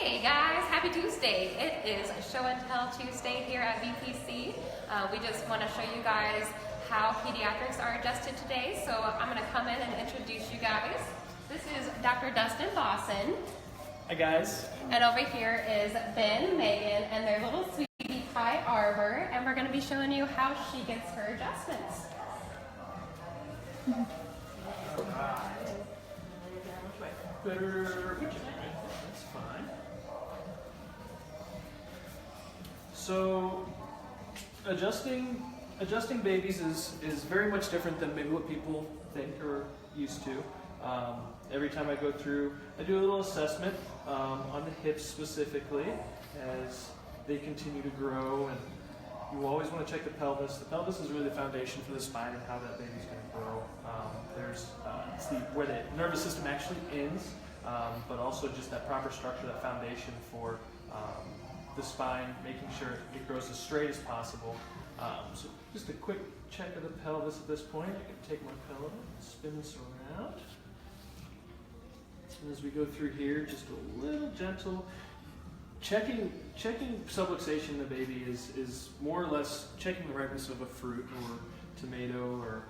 Hey guys, happy Tuesday. It is Show and Tell Tuesday here at VPC. We just want to show you guys how pediatrics are adjusted today. So I'm going to come in and introduce you guys. This is Dr. Dustin Lawson. Hi guys. And over here is Ben, Megan, and their little sweetie pie Arbor. And we're going to be showing you how she gets her adjustments. That's fine. So adjusting babies is very much different than maybe what people think or used to. Every time I go through, I do a little assessment on the hips specifically as they continue to grow, and you always want to check the pelvis. The pelvis is really the foundation for the spine and how that baby's going to grow. It's where the nervous system actually ends, but also just that proper structure, that foundation for the spine, making sure it grows as straight as possible. So just a quick check of the pelvis at this point. I can take my pillow and spin this around. And as we go through here, just a little gentle. Checking subluxation in the baby is more or less checking the ripeness of a fruit or tomato or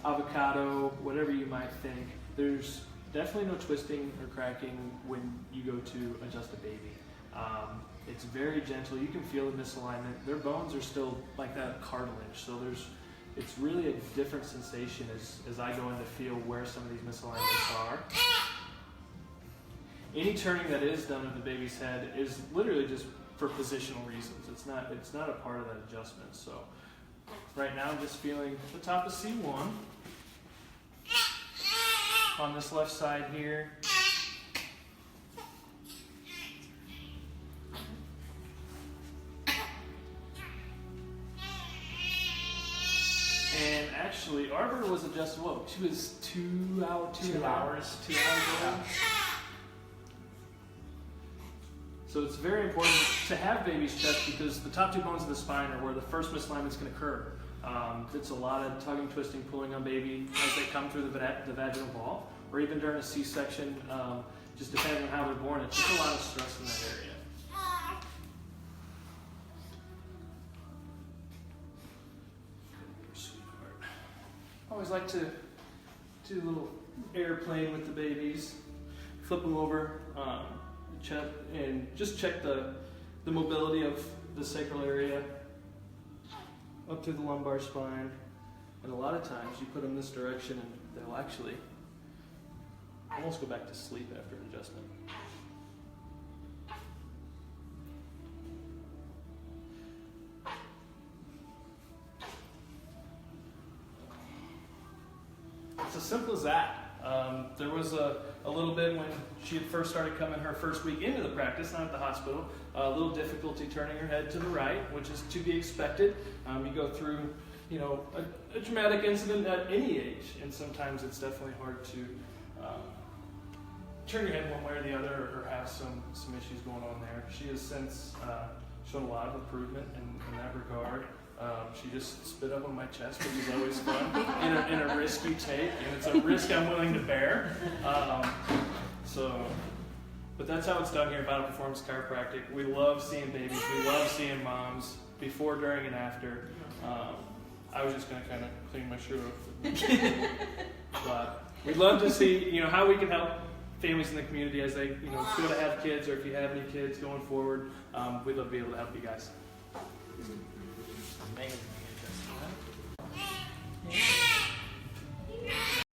avocado, whatever you might think. There's definitely no twisting or cracking when you go to adjust a baby. It's very gentle. You can feel the misalignment. Their bones are still like that cartilage, so it's really a different sensation as I go in to feel where some of these misalignments are. Any turning that is done of the baby's head is literally just for positional reasons. It's not a part of that adjustment. So right now I'm just feeling the top of C1 on this left side here. And actually, Arbor was adjusted. Whoa, she was 2 hours old. So it's very important to have baby's chest because the top two bones of the spine are where the first misalignments can occur. It's a lot of tugging, twisting, pulling on baby as they come through the vaginal wall, or even during a C-section, just depending on how they're born. It's just a lot of stress in that area. Sweetheart. I always like to do a little airplane with the babies, flip them over, and just check the mobility of the sacral area up through the lumbar spine. And a lot of times you put them this direction and they'll actually almost go back to sleep after an adjustment. It's as simple as that. There was a little bit when she had first started coming her first week into the practice, not at the hospital, a little difficulty turning her head to the right, which is to be expected. You go through, a traumatic incident at any age, and sometimes it's definitely hard to turn your head one way or the other, or have some issues going on there. She has since shown a lot of improvement in that regard. She just spit up on my chest, which is always fun, in a risk you take, and it's a risk I'm willing to bear. But that's how it's done here at Vital Performance Chiropractic. We love seeing babies, we love seeing moms, before, during, and after. I was just going to kind of clean my shirt off. But we'd love to see, how we can help families in the community as they, go to have kids, or if you have any kids going forward. We'd love to be able to help you guys. Amazing.